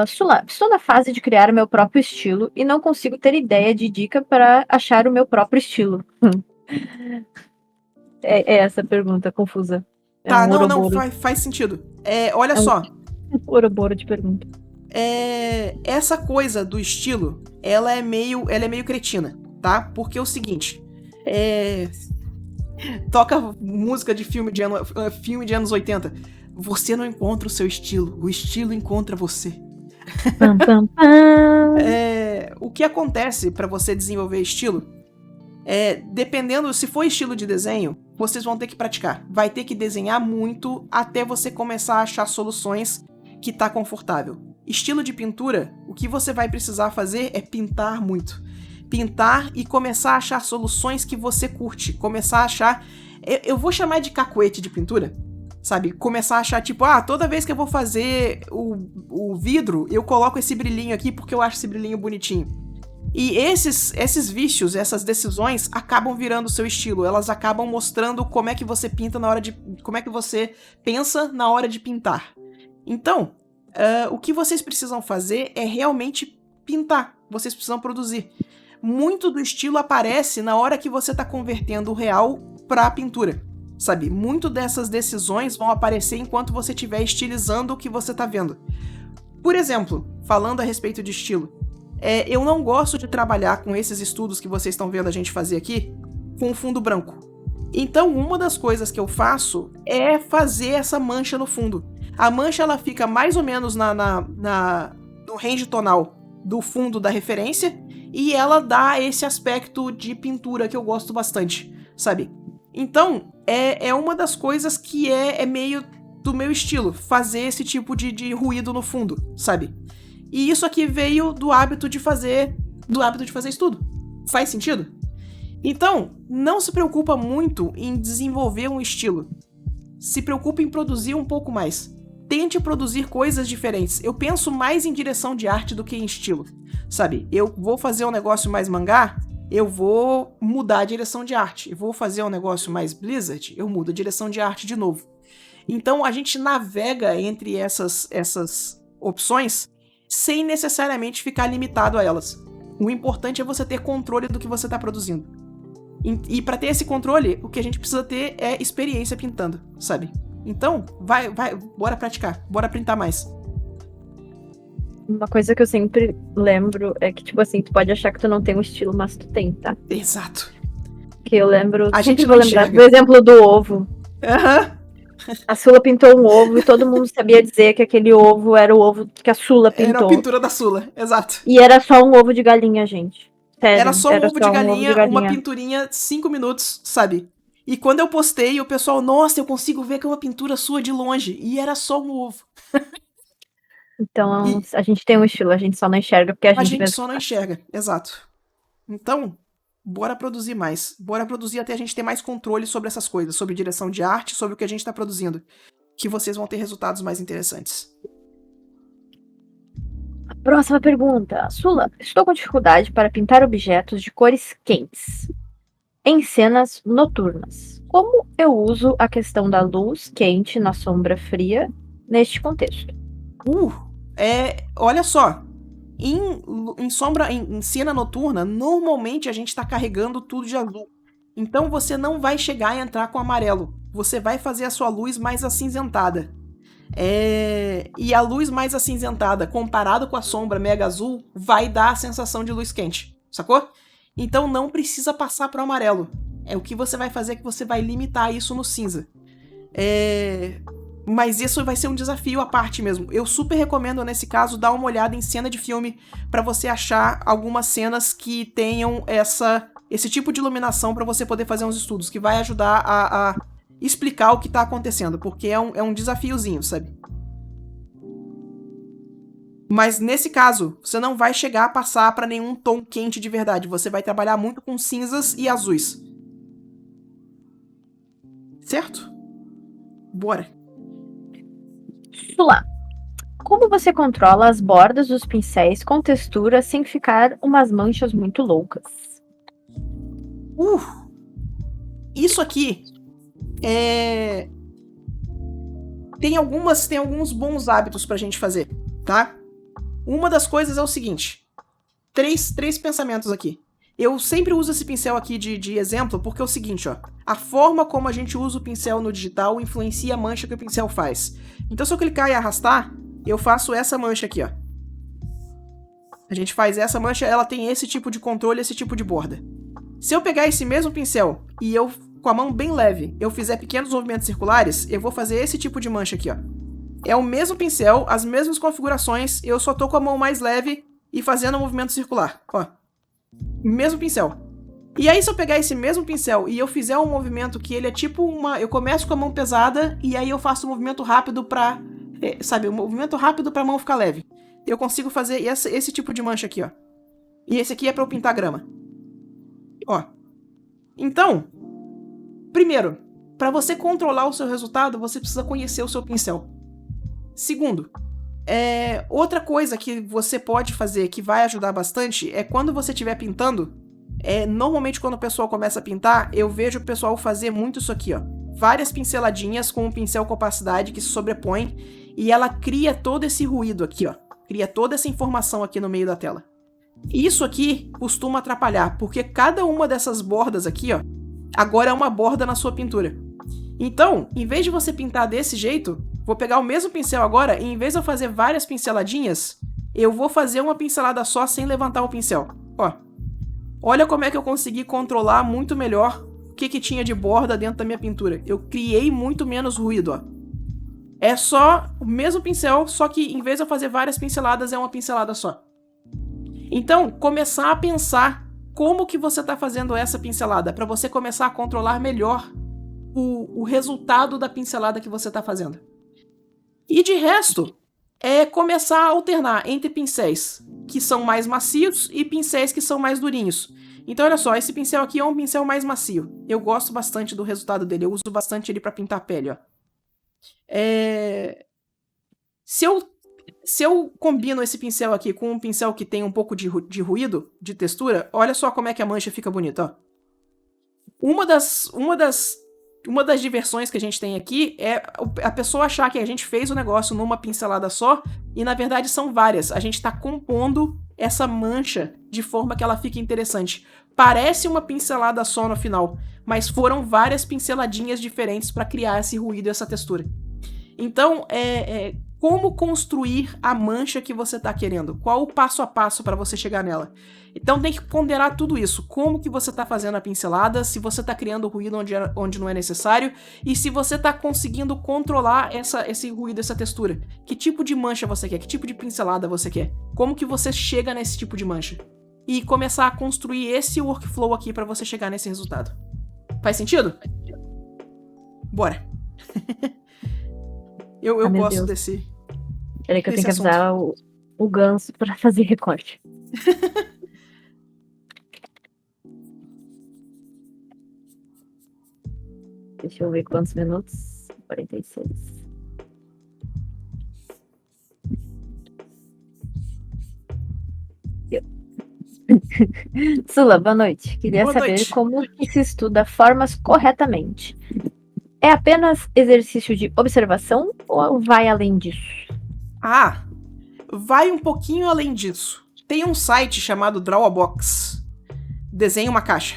Sula, estou na fase de criar o meu próprio estilo e não consigo ter ideia de dica para achar o meu próprio estilo. É essa a pergunta confusa. É Tá, um não, ouroboros. faz sentido. Olha É um só, ouroboros de pergunta. essa coisa do estilo, ela é meio cretina, tá? Porque é o seguinte, toca música de filme de anos 80. Você não encontra o seu estilo, o estilo encontra você. Pam, pam, pam. O que acontece pra você desenvolver estilo dependendo, se for estilo de desenho, vocês vão ter que praticar. Vai ter que desenhar muito até você começar a achar soluções que tá confortável. Estilo de pintura, o que você vai precisar fazer é pintar muito. Pintar e começar a achar soluções que você curte. Começar a achar... Eu vou chamar de cacuete de pintura, sabe? Começar a achar, tipo, toda vez que eu vou fazer o vidro, eu coloco esse brilhinho aqui porque eu acho esse brilhinho bonitinho. E esses vícios, essas decisões acabam virando o seu estilo. Elas acabam mostrando como é que você pinta na hora de... como é que você pensa na hora de pintar. Então, o que vocês precisam fazer é realmente pintar. Vocês precisam produzir. Muito do estilo aparece na hora que você está convertendo o real para a pintura. Sabe? Muito dessas decisões vão aparecer enquanto você estiver estilizando o que você está vendo. Por exemplo, falando a respeito de estilo, eu não gosto de trabalhar com esses estudos que vocês estão vendo a gente fazer aqui com fundo branco. Então, uma das coisas que eu faço é fazer essa mancha no fundo. A mancha ela fica mais ou menos no range tonal do fundo da referência e ela dá esse aspecto de pintura que eu gosto bastante, sabe? Então, é uma das coisas que é meio do meu estilo, fazer esse tipo de ruído no fundo, sabe? E isso aqui veio do hábito de fazer estudo. Faz sentido? Então, não se preocupa muito em desenvolver um estilo. Se preocupa em produzir um pouco mais. Tente produzir coisas diferentes. Eu penso mais em direção de arte do que em estilo, sabe? Eu vou fazer um negócio mais mangá, eu vou mudar a direção de arte. Eu vou fazer um negócio mais Blizzard, eu mudo a direção de arte de novo. Então, a gente navega entre essas opções sem necessariamente ficar limitado a elas. O importante é você ter controle do que você está produzindo. E para ter esse controle, o que a gente precisa ter é experiência pintando, sabe? Então, bora praticar, bora pintar mais. Uma coisa que eu sempre lembro é que, tipo assim, tu pode achar que tu não tem um estilo, mas tu tem, tá? Exato. Que eu lembro, A sempre gente vou não lembrar enxerga. do exemplo do ovo. Aham. A Sula pintou um ovo e todo mundo sabia dizer que aquele ovo era o ovo que a Sula Era a pintou. pintura da Sula, exato. E era só um ovo de galinha, gente. Sério, Era só um ovo de um ovo de galinha, uma galinha. pinturinha, 5 minutos, sabe? E quando eu postei, o pessoal, nossa, eu consigo ver que é uma pintura sua de longe. E era só um ovo. Então, E a gente tem um estilo, a gente só não enxerga porque a a gente gente mesmo só não faz. enxerga, exato. Então, bora produzir mais. Bora produzir até a gente ter mais controle sobre essas coisas, sobre direção de arte, sobre o que a gente tá produzindo. Que vocês vão ter resultados mais interessantes. Próxima pergunta. Sula, estou com dificuldade para pintar objetos de cores quentes em cenas noturnas. Como eu uso a questão da luz quente na sombra fria neste contexto? Olha só. Em cena noturna, normalmente a gente tá carregando tudo de azul. Então você não vai chegar a entrar com amarelo. Você vai fazer a sua luz mais acinzentada. E a luz mais acinzentada, comparado com a sombra mega azul, vai dar a sensação de luz quente, sacou? Então não precisa passar pro amarelo. O que você vai fazer é que você vai limitar isso no cinza. Mas isso vai ser um desafio à parte mesmo. Eu super recomendo, nesse caso, dar uma olhada em cena de filme para você achar algumas cenas que tenham esse tipo de iluminação para você poder fazer uns estudos, que vai ajudar a explicar o que tá acontecendo, porque é um desafiozinho, sabe? Mas nesse caso, você não vai chegar a passar para nenhum tom quente de verdade. Você vai trabalhar muito com cinzas e azuis. Certo? Bora. Sula, como você controla as bordas dos pincéis com textura sem ficar umas manchas muito loucas? Isso aqui tem alguns bons hábitos pra gente fazer, tá? Uma das coisas é o seguinte. Três pensamentos aqui. Eu sempre uso esse pincel aqui de exemplo porque é o seguinte, ó. A forma como a gente usa o pincel no digital influencia a mancha que o pincel faz. Então se eu clicar e arrastar, eu faço essa mancha aqui, ó. A gente faz essa mancha, ela tem esse tipo de controle, esse tipo de borda. Se eu pegar esse mesmo pincel e eu, com a mão bem leve, eu fizer pequenos movimentos circulares, eu vou fazer esse tipo de mancha aqui, ó. É o mesmo pincel, as mesmas configurações, eu só tô com a mão mais leve e fazendo um movimento circular, ó. Mesmo pincel. E aí, se eu pegar esse mesmo pincel e eu fizer um movimento que ele é tipo uma... Eu começo com a mão pesada e aí eu faço um movimento rápido pra... sabe, um movimento rápido pra mão ficar leve. Eu consigo fazer esse tipo de mancha aqui, ó. E esse aqui é pra eu pintar grama. Ó. Então, primeiro, pra você controlar o seu resultado, você precisa conhecer o seu pincel. Segundo, outra coisa que você pode fazer que vai ajudar bastante é quando você estiver pintando, normalmente quando o pessoal começa a pintar, eu vejo o pessoal fazer muito isso aqui, ó. Várias pinceladinhas com um pincel com opacidade que se sobrepõe e ela cria todo esse ruído aqui, ó. Cria toda essa informação aqui no meio da tela. Isso aqui costuma atrapalhar, porque cada uma dessas bordas aqui, ó, agora é uma borda na sua pintura. Então, em vez de você pintar desse jeito, vou pegar o mesmo pincel agora e em vez de eu fazer várias pinceladinhas, eu vou fazer uma pincelada só sem levantar o pincel. Ó, olha como é que eu consegui controlar muito melhor o que tinha de borda dentro da minha pintura. Eu criei muito menos ruído, ó. É só o mesmo pincel, só que em vez de eu fazer várias pinceladas, é uma pincelada só. Então, começar a pensar como que você está fazendo essa pincelada, para você começar a controlar melhor o resultado da pincelada que você está fazendo. E de resto, é começar a alternar entre pincéis que são mais macios e pincéis que são mais durinhos. Então, olha só, esse pincel aqui é um pincel mais macio. Eu gosto bastante do resultado dele, eu uso bastante ele para pintar a pele, ó. Se eu combino esse pincel aqui com um pincel que tem um pouco de ruído, de textura, olha só como é que a mancha fica bonita, ó. Uma das diversões que a gente tem aqui é a pessoa achar que a gente fez o negócio numa pincelada só, e na verdade são várias. A gente tá compondo essa mancha de forma que ela fique interessante. Parece uma pincelada só no final, mas foram várias pinceladinhas diferentes para criar esse ruído e essa textura. Então, como construir a mancha que você está querendo? Qual o passo a passo para você chegar nela? Então tem que ponderar tudo isso. Como que você está fazendo a pincelada, se você está criando ruído onde não é necessário, e se você está conseguindo controlar esse ruído, essa textura. Que tipo de mancha você quer? Que tipo de pincelada você quer? Como que você chega nesse tipo de mancha? E começar a construir esse workflow aqui para você chegar nesse resultado. Faz sentido? Bora! Eu gosto desse. Peraí que eu tenho que avisar o Ganso pra fazer recorte. Deixa eu ver quantos minutos. 46. Sula, boa noite. Queria saber como que se estuda formas corretamente. É apenas exercício de observação ou vai além disso? Ah, vai um pouquinho além disso. Tem um site chamado Draw a Box. Desenha uma caixa.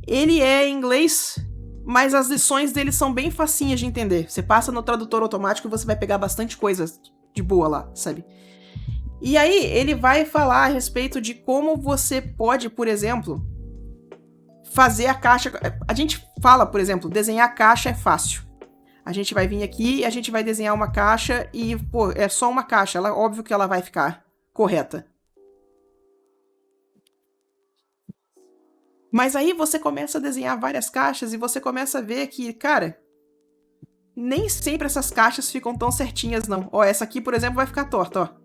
Ele é em inglês, mas as lições dele são bem facinhas de entender. Você passa no tradutor automático e você vai pegar bastante coisa de boa lá, sabe? E aí, ele vai falar a respeito de como você pode, por exemplo, fazer a caixa. A gente fala, por exemplo, desenhar a caixa é fácil. A gente vai vir aqui e a gente vai desenhar uma caixa e, pô, é só uma caixa. Óbvio que ela vai ficar correta. Mas aí você começa a desenhar várias caixas e você começa a ver que, cara, nem sempre essas caixas ficam tão certinhas, não. Ó, essa aqui, por exemplo, vai ficar torta, ó.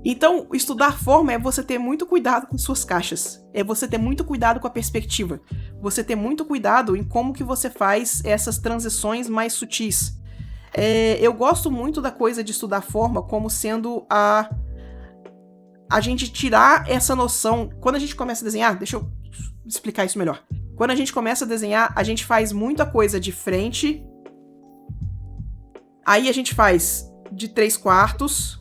Então, estudar forma é você ter muito cuidado com suas caixas. É você ter muito cuidado com a perspectiva. Você ter muito cuidado em como que você faz essas transições mais sutis. Eu gosto muito da coisa de estudar forma como sendo a gente tirar essa noção. Quando a gente começa a desenhar, deixa eu explicar isso melhor. Quando a gente começa a desenhar, a gente faz muita coisa de frente. Aí a gente faz de 3/4.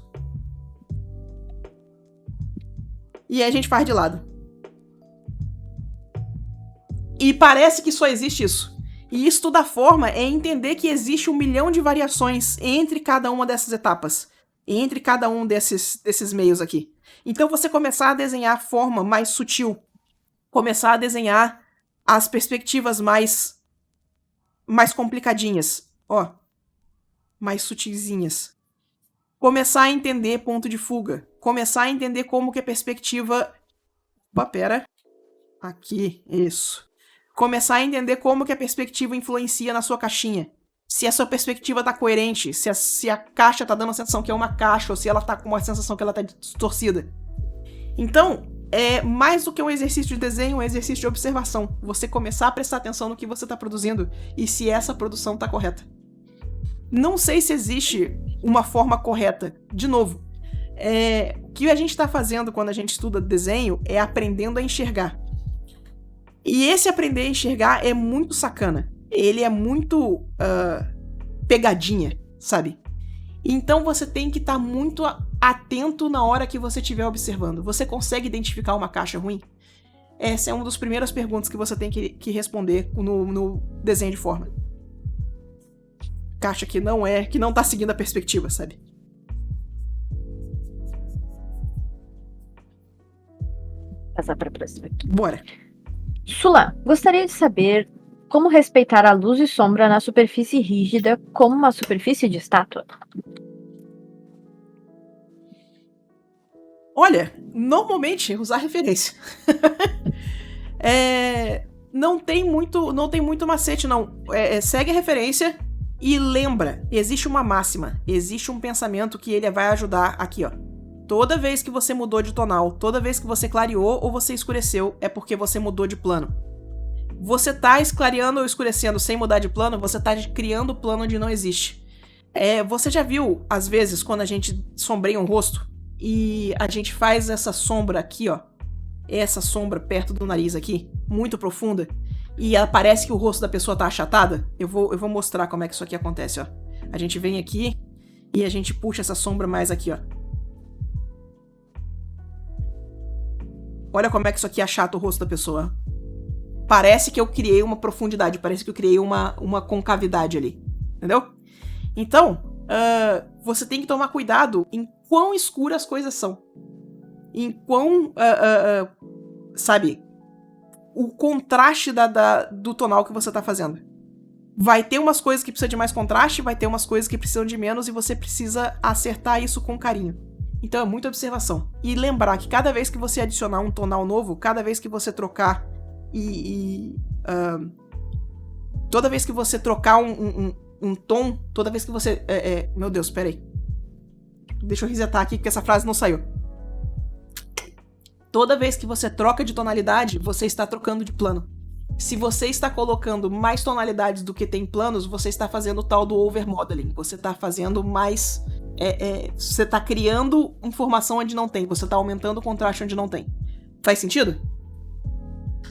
E aí a gente faz de lado. E parece que só existe isso. E isso da forma é entender que existe 1 milhão de variações entre cada uma dessas etapas. Entre cada um desses meios aqui. Então você começar a desenhar a forma mais sutil. Começar a desenhar as perspectivas mais complicadinhas. Ó. Mais sutilzinhas. Começar a entender ponto de fuga. Começar a entender como que a perspectiva... Opa, pera. Aqui, isso. Começar a entender como que a perspectiva influencia na sua caixinha. Se a sua perspectiva tá coerente, se a caixa tá dando a sensação que é uma caixa, ou se ela tá com uma sensação que ela tá distorcida. Então, é mais do que um exercício de desenho, é um exercício de observação. Você começar a prestar atenção no que você tá produzindo e se essa produção tá correta. Não sei se existe uma forma correta. De novo, o que a gente tá fazendo quando a gente estuda desenho é aprendendo a enxergar. E esse aprender a enxergar é muito sacana. Ele é muito pegadinha, sabe? Então você tem que estar muito atento na hora que você estiver observando. Você consegue identificar uma caixa ruim? Essa é uma das primeiras perguntas que você tem que responder no desenho de forma. Caixa que não tá seguindo a perspectiva, sabe? Passar para a próxima aqui. Bora. Sula, gostaria de saber como respeitar a luz e sombra na superfície rígida como uma superfície de estátua. Olha, normalmente usar referência. Não tem muito macete, não. Segue a referência e lembra, existe uma máxima, existe um pensamento que ele vai ajudar aqui, ó. Toda vez que você mudou de tonal, toda vez que você clareou ou você escureceu, é porque você mudou de plano. Você tá esclareando ou escurecendo sem mudar de plano, você tá criando plano onde não existe. Você já viu, às vezes, quando a gente sombreia um rosto e a gente faz essa sombra aqui, ó, essa sombra perto do nariz aqui, muito profunda, e parece que o rosto da pessoa tá achatada? Eu vou mostrar como é que isso aqui acontece, ó. A gente vem aqui e a gente puxa essa sombra mais aqui, ó. Olha como é que isso aqui achata o rosto da pessoa. Parece que eu criei uma profundidade, parece que eu criei uma concavidade ali. Entendeu? Então, você tem que tomar cuidado em quão escuras as coisas são. Em quão, sabe, o contraste do tonal que você tá fazendo. Vai ter umas coisas que precisam de mais contraste, vai ter umas coisas que precisam de menos e você precisa acertar isso com carinho. Então é muita observação. E lembrar que cada vez que você adicionar um tonal novo, cada vez que você trocar toda vez que você trocar um tom, toda vez que você... meu Deus, peraí. Deixa eu resetar aqui porque essa frase não saiu. Toda vez que você troca de tonalidade, você está trocando de plano. Se você está colocando mais tonalidades do que tem planos, você está fazendo o tal do overmodeling. Você está fazendo mais... você está criando informação onde não tem. Você está aumentando o contraste onde não tem. Faz sentido?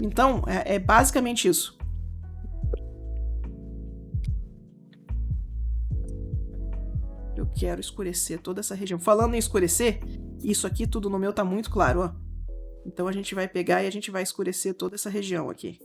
Então, é basicamente isso. Eu quero escurecer toda essa região. Falando em escurecer, isso aqui tudo no meu tá muito claro, ó. Então a gente vai pegar e a gente vai escurecer toda essa região aqui.